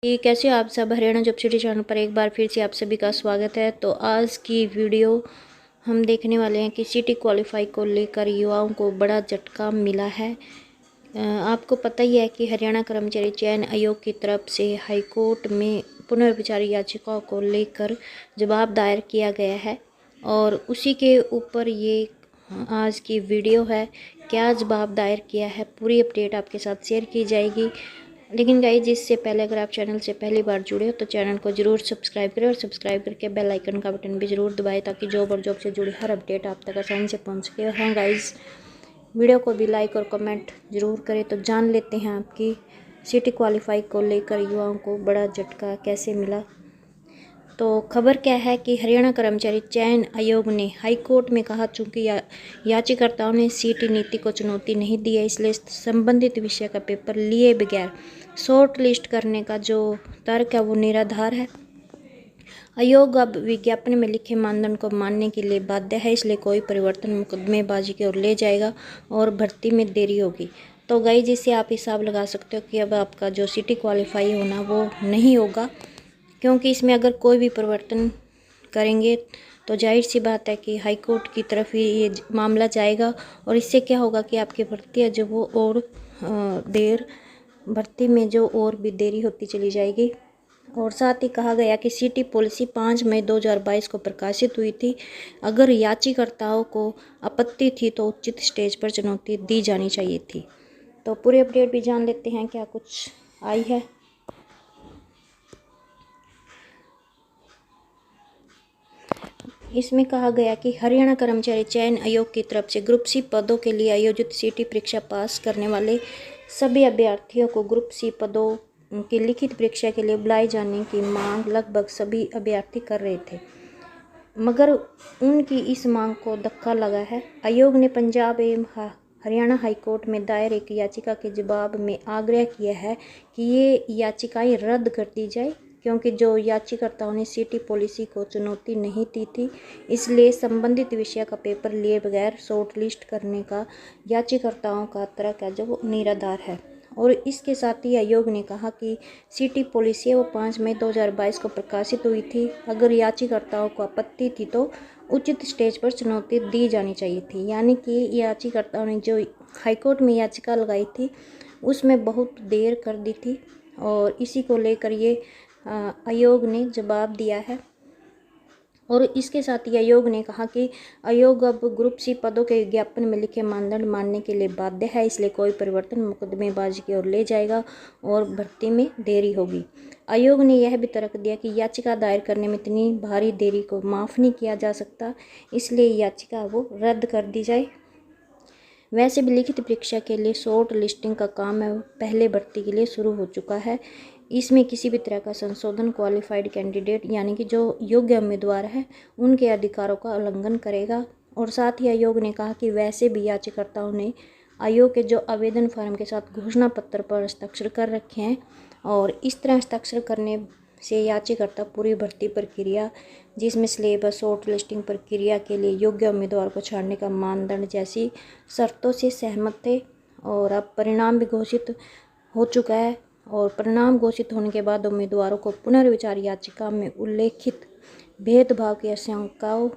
ये कैसे हो आप सब। हरियाणा जॉब सिटी चैनल पर एक बार फिर से आप सभी का स्वागत है। तो आज की वीडियो हम देखने वाले हैं कि सिटी क्वालिफाई को लेकर युवाओं को बड़ा झटका मिला है। आपको पता ही है कि हरियाणा कर्मचारी चयन आयोग की तरफ से हाईकोर्ट में पुनर्विचार याचिकाओं को लेकर जवाब दायर किया गया है और उसी के ऊपर ये आज की वीडियो है। क्या जवाब दायर किया है, पूरी अपडेट आपके साथ शेयर की जाएगी। लेकिन गाइस, इससे पहले अगर आप चैनल से पहली बार जुड़े हो तो चैनल को ज़रूर सब्सक्राइब करें और सब्सक्राइब करके बेल आइकन का बटन भी ज़रूर दबाएं ताकि जॉब और जॉब से जुड़ी हर अपडेट आप तक आसानी से पहुंच सके। और हाँ गाइस, वीडियो को भी लाइक और कमेंट ज़रूर करें। तो जान लेते हैं आपकी सिटी क्वालिफाई को लेकर युवाओं को बड़ा झटका कैसे मिला। तो खबर क्या है कि हरियाणा कर्मचारी चयन आयोग ने हाईकोर्ट में कहा, चूंकि याचिकाकर्ताओं ने सीटी नीति को चुनौती नहीं दी है, इसलिए संबंधित विषय का पेपर लिए बगैर शॉर्ट लिस्ट करने का जो तर्क है वो निराधार है। आयोग अब विज्ञापन में लिखे मानदंड को मानने के लिए बाध्य है, इसलिए कोई परिवर्तन मुकदमेबाजी की ओर ले जाएगा और भर्ती में देरी होगी। तो गाइस, जिससे आप हिसाब लगा सकते हो कि अब आपका जो सिटी क्वालिफाई होना वो नहीं होगा, क्योंकि इसमें अगर कोई भी परिवर्तन करेंगे तो जाहिर सी बात है कि हाई कोर्ट की तरफ ही ये मामला जाएगा और इससे क्या होगा कि आपकी भर्ती है जो वो और भर्ती में जो और भी देरी होती चली जाएगी। और साथ ही कहा गया कि सिटी पॉलिसी 5 मई 2022 को प्रकाशित हुई थी। अगर याचिकाकर्ताओं को आपत्ति थी तो उचित स्टेज पर चुनौती दी जानी चाहिए थी। तो पूरी अपडेट भी जान लेते हैं क्या कुछ आई है। इसमें कहा गया कि हरियाणा कर्मचारी चयन आयोग की तरफ से ग्रुप सी पदों के लिए आयोजित सीटी परीक्षा पास करने वाले सभी अभ्यर्थियों को ग्रुप सी पदों की लिखित परीक्षा के लिए बुलाए जाने की मांग लगभग सभी अभ्यर्थी कर रहे थे, मगर उनकी इस मांग को धक्का लगा है। आयोग ने पंजाब एवं हरियाणा हाईकोर्ट में दायर एक याचिका के जवाब में आग्रह किया है कि ये याचिकाएं रद्द कर दी जाए, क्योंकि जो याचिकाकर्ताओं ने सिटी पॉलिसी को चुनौती नहीं दी थी, इसलिए संबंधित विषय का पेपर लिए बगैर शॉर्ट लिस्ट करने का याचिकाकर्ताओं का तर्क है जो वो निराधार है। और इसके साथ ही आयोग ने कहा कि सिटी पॉलिसी वो 5 मई 2022 को प्रकाशित हुई थी। अगर याचिकाकर्ताओं को आपत्ति थी तो उचित स्टेज पर चुनौती दी जानी चाहिए थी। यानी कि याचिकाकर्ताओं ने जो हाईकोर्ट में याचिका लगाई थी उसमें बहुत देर कर दी थी और इसी को लेकर ये आयोग ने जवाब दिया है। और इसके साथ ही आयोग ने कहा कि आयोग अब ग्रुप सी पदों के विज्ञापन में लिखे मानदंड मानने के लिए बाध्य है, इसलिए कोई परिवर्तन मुकदमेबाजी की ओर ले जाएगा और भर्ती में देरी होगी। आयोग ने यह भी तर्क दिया कि याचिका दायर करने में इतनी भारी देरी को माफ़ नहीं किया जा सकता, इसलिए याचिका वो रद्द कर दी जाए। वैसे भी लिखित परीक्षा के लिए शॉर्ट लिस्टिंग का काम है पहले भर्ती के लिए शुरू हो चुका है। इसमें किसी भी तरह का संशोधन क्वालिफाइड कैंडिडेट यानी कि जो योग्य उम्मीदवार है उनके अधिकारों का उल्लंघन करेगा। और साथ ही आयोग ने कहा कि वैसे भी याचिकाकर्ताओं ने आयोग के जो आवेदन फॉर्म के साथ घोषणा पत्र पर हस्ताक्षर कर रखे हैं और इस तरह हस्ताक्षर करने से याचिकाकर्ता पूरी भर्ती प्रक्रिया, जिसमें सिलेबस, शॉर्ट लिस्टिंग प्रक्रिया के लिए योग्य उम्मीदवार को छाड़ने का मानदंड जैसी शर्तों से सहमत थे। और अब परिणाम भी घोषित हो चुका है और परिणाम घोषित होने के बाद उम्मीदवारों को पुनर्विचार याचिका में उल्लेखित भेदभाव की आशंकाओं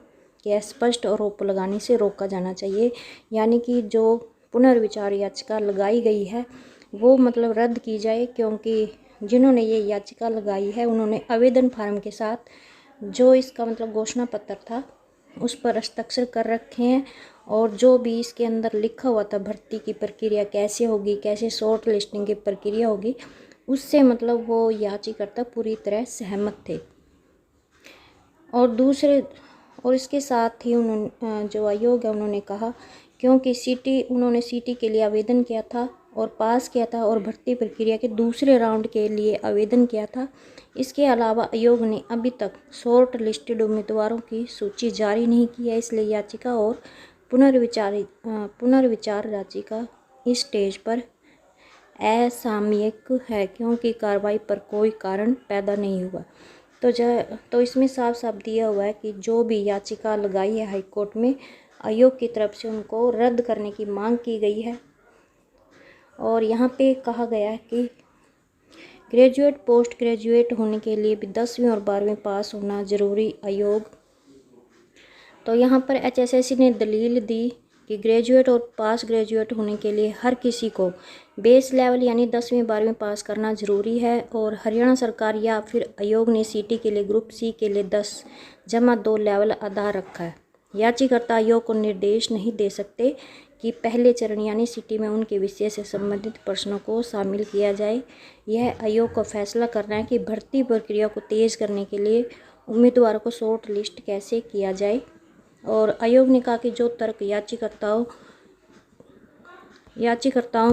के स्पष्ट आरोप लगाने से रोका जाना चाहिए। यानी कि जो पुनर्विचार याचिका लगाई गई है वो मतलब रद्द की जाए, क्योंकि जिन्होंने ये याचिका लगाई है उन्होंने आवेदन फार्म के साथ जो इसका मतलब घोषणा पत्र था उस पर हस्ताक्षर कर रखे हैं और जो भी इसके अंदर लिखा हुआ था भर्ती की प्रक्रिया कैसे होगी, कैसे शॉर्ट लिस्टिंग की प्रक्रिया होगी, उससे मतलब वो याचिकाकर्ता पूरी तरह सहमत थे। और इसके साथ ही उन्होंने जो आयोग है उन्होंने कहा, क्योंकि उन्होंने सिटी के लिए आवेदन किया था और पास किया था और भर्ती प्रक्रिया के दूसरे राउंड के लिए आवेदन किया था। इसके अलावा आयोग ने अभी तक शॉर्ट लिस्टेड उम्मीदवारों की सूची जारी नहीं की है, इसलिए याचिका और पुनर्विचार याचिका इस स्टेज पर असामयिक है, क्योंकि कार्रवाई पर कोई कारण पैदा नहीं हुआ। तो इसमें साफ साफ दिया हुआ है कि जो भी याचिका लगाई है हाईकोर्ट में, आयोग की तरफ से उनको रद्द करने की मांग की गई है। और यहाँ पे कहा गया है कि ग्रेजुएट पोस्ट ग्रेजुएट होने के लिए भी 10वीं और 12वीं पास होना ज़रूरी आयोग। तो यहाँ पर HSSC ने दलील दी कि ग्रेजुएट और पास ग्रेजुएट होने के लिए हर किसी को बेस लेवल यानी 10वीं 12वीं पास करना ज़रूरी है। और हरियाणा सरकार या फिर आयोग ने सीटी के लिए ग्रुप सी के लिए 10+2 लेवल आधार रखा है। याचिकाकर्ता आयोग को निर्देश नहीं दे सकते कि पहले चरण यानी सिटी में उनके विषय से संबंधित प्रश्नों को शामिल किया जाए। यह आयोग का फैसला करना है कि भर्ती प्रक्रिया को तेज़ करने के लिए उम्मीदवारों को शॉर्ट लिस्ट कैसे किया जाए। और आयोग ने कहा कि जो तर्क याचिकाकर्ताओं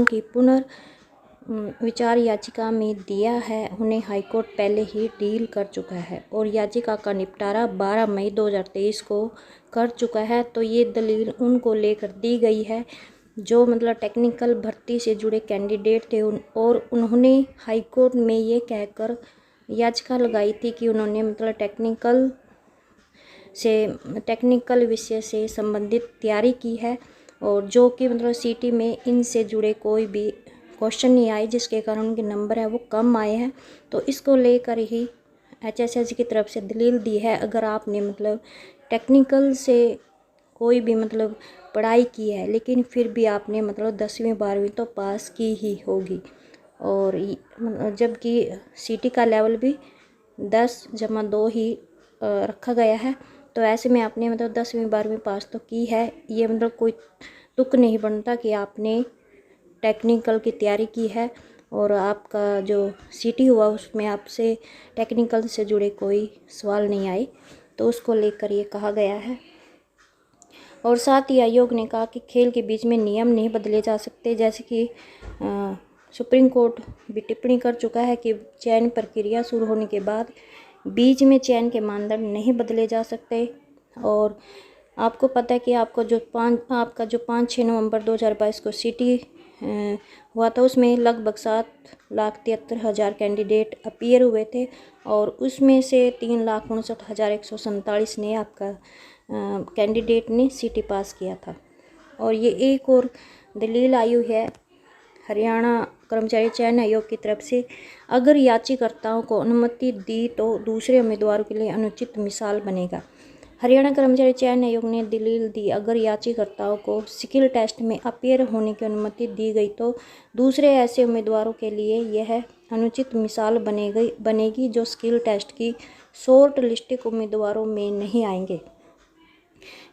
की पुनर्विचार याचिका में दिया है उन्हें हाईकोर्ट पहले ही डील कर चुका है और याचिका का निपटारा 12 मई 2023 को कर चुका है। तो ये दलील उनको लेकर दी गई है जो मतलब टेक्निकल भर्ती से जुड़े कैंडिडेट थे और उन्होंने हाईकोर्ट में ये कहकर याचिका लगाई थी कि उन्होंने मतलब टेक्निकल विषय से संबंधित तैयारी की है और जो कि मतलब सीटी में इनसे जुड़े कोई भी क्वेश्चन नहीं आए जिसके कारण उनके नंबर है वो कम आए हैं। तो इसको लेकर ही HSSC की तरफ से दलील दी है। अगर आपने मतलब टेक्निकल से कोई भी मतलब पढ़ाई की है लेकिन फिर भी आपने मतलब 10वीं 12वीं तो पास की ही होगी और जबकि सीटी का लेवल भी 10+2 ही रखा गया है। तो ऐसे में आपने मतलब 10वीं 12वीं पास तो की है। ये मतलब कोई तुक नहीं बनता कि आपने टेक्निकल की तैयारी की है और आपका जो सीटी हुआ उसमें आपसे टेक्निकल से जुड़े कोई सवाल नहीं आए। तो उसको लेकर ये कहा गया है। और साथ ही आयोग ने कहा कि खेल के बीच में नियम नहीं बदले जा सकते, जैसे कि सुप्रीम कोर्ट भी टिप्पणी कर चुका है कि चयन प्रक्रिया शुरू होने के बाद बीच में चयन के मानदंड नहीं बदले जा सकते। और आपको पता है कि आपका जो 5-6 नवंबर 2022 को सीटी हुआ था उसमें लगभग 7,73,000 कैंडिडेट अपीयर हुए थे और उसमें से 3,59,147 ने आपका कैंडिडेट ने सीटी पास किया था। और ये एक और दलील आई हुई है हरियाणा कर्मचारी चयन आयोग की तरफ से, अगर याचिकाकर्ताओं को अनुमति दी तो दूसरे उम्मीदवारों के लिए अनुचित मिसाल बनेगा। हरियाणा कर्मचारी चयन आयोग ने दलील दी, अगर याचिकाकर्ताओं को स्किल टेस्ट में अपीयर होने की अनुमति दी गई तो दूसरे ऐसे उम्मीदवारों के लिए यह अनुचित मिसाल बनेगी जो स्किल टेस्ट की शॉर्ट लिस्टेड उम्मीदवारों में नहीं आएंगे।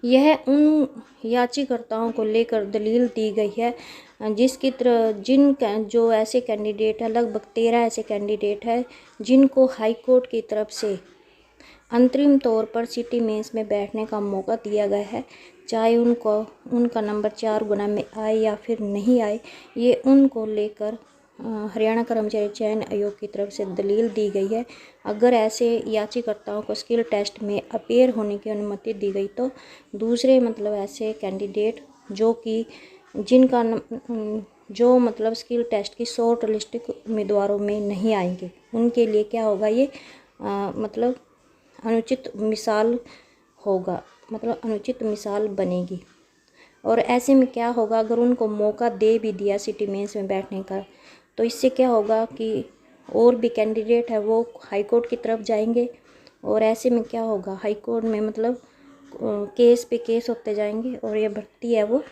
यह उन याचिकाकर्ताओं को लेकर दलील दी गई है जो ऐसे कैंडिडेट है, लगभग 13 ऐसे कैंडिडेट है जिनको हाई कोर्ट की तरफ से अंतरिम तौर पर सिटी मेंस में बैठने का मौका दिया गया है, चाहे उनका नंबर 4 गुना में आए या फिर नहीं आए। ये उनको लेकर हरियाणा कर्मचारी चयन आयोग की तरफ से दलील दी गई है। अगर ऐसे याचिकाकर्ताओं को स्किल टेस्ट में अपीयर होने की अनुमति दी गई तो दूसरे मतलब ऐसे कैंडिडेट जो मतलब स्किल टेस्ट की शॉर्ट लिस्ट उम्मीदवारों में नहीं आएंगे, उनके लिए क्या होगा, ये मतलब अनुचित मिसाल होगा, मतलब अनुचित मिसाल बनेगी। और ऐसे में क्या होगा, अगर उनको मौका दे भी दिया सिटी मेंस में बैठने का तो इससे क्या होगा कि और भी कैंडिडेट है वो हाई कोर्ट की तरफ जाएंगे और ऐसे में क्या होगा, हाई कोर्ट में मतलब केस पे केस होते जाएंगे और ये भर्ती है वो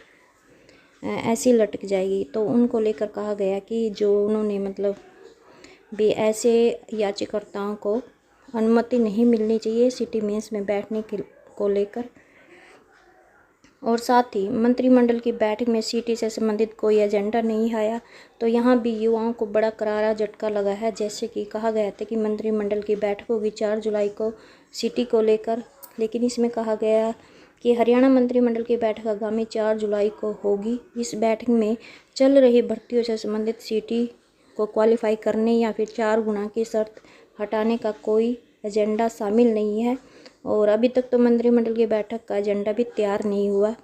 ऐसी लटक जाएगी। तो उनको लेकर कहा गया कि जो उन्होंने मतलब भी ऐसे याचिकाकर्ताओं को अनुमति नहीं मिलनी चाहिए सिटी मेंस में बैठने को लेकर। और साथ ही मंत्रिमंडल की बैठक में सीटी से संबंधित कोई एजेंडा नहीं आया, तो यहाँ भी युवाओं को बड़ा करारा झटका लगा है। जैसे कि कहा गया था कि मंत्रिमंडल की बैठक होगी 4 जुलाई को सीटी को लेकर, लेकिन इसमें कहा गया कि हरियाणा मंत्रिमंडल की बैठक आगामी 4 जुलाई को होगी। इस बैठक में चल रही भर्तियों से संबंधित सीटी को क्वालिफाई करने या फिर 4 गुना की शर्त हटाने का कोई एजेंडा शामिल नहीं है और अभी तक तो मंत्रिमंडल की बैठक का एजेंडा भी तैयार नहीं हुआ।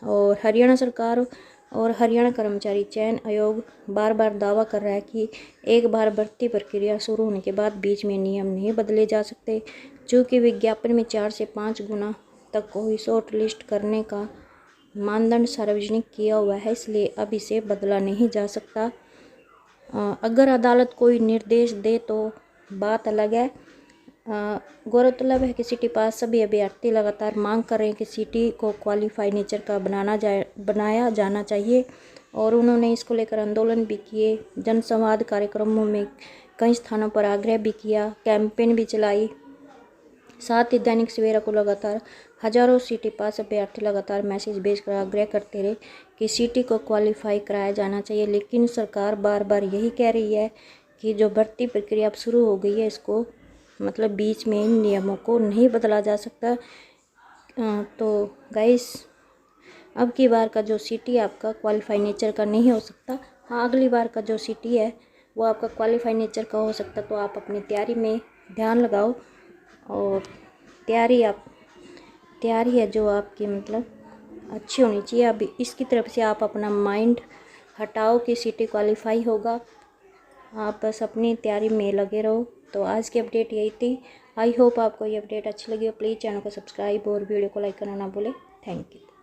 और हरियाणा सरकार और हरियाणा कर्मचारी चयन आयोग बार बार दावा कर रहा है कि एक बार भर्ती प्रक्रिया शुरू होने के बाद बीच में नियम नहीं बदले जा सकते, चूँकि विज्ञापन में 4 से 5 गुना तक कोई शॉर्ट लिस्ट करने का मानदंड सार्वजनिक किया हुआ है, इसलिए अब इसे बदला नहीं जा सकता। अगर अदालत कोई निर्देश दे तो बात अलग है। गौरतलब है कि सिटी पास सभी अभ्यर्थी लगातार मांग कर रहे हैं कि सिटी को क्वालिफाई नेचर का बनाया जाना चाहिए और उन्होंने इसको लेकर आंदोलन भी किए, जनसंवाद कार्यक्रमों में कई स्थानों पर आग्रह भी किया, कैंपेन भी चलाई। साथ ही दैनिक सवेरा को लगातार हजारों सिटी पास अभ्यर्थी लगातार मैसेज भेजकर आग्रह करते रहे कि सिटी को क्वालिफाई कराया जाना चाहिए, लेकिन सरकार बार बार यही कह रही है कि जो भर्ती प्रक्रिया अब शुरू हो गई है इसको मतलब बीच में इन नियमों को नहीं बदला जा सकता। तो गाइस अब की बार का जो सिटी आपका क्वालिफाई नेचर का नहीं हो सकता। हाँ, अगली बार का जो सिटी है वो आपका क्वालिफाई नेचर का हो सकता। तो आप अपनी तैयारी में ध्यान लगाओ और तैयारी है जो आपकी मतलब अच्छी होनी चाहिए। अब इसकी तरफ से आप अपना माइंड हटाओ कि सिटी क्वालिफाई होगा, आप बस अपनी तैयारी में लगे रहो। तो आज की अपडेट यही थी। आई होप आपको ये अपडेट अच्छी लगी हो। प्लीज़ चैनल को सब्सक्राइब और वीडियो को लाइक करना ना भूलें। Thank you.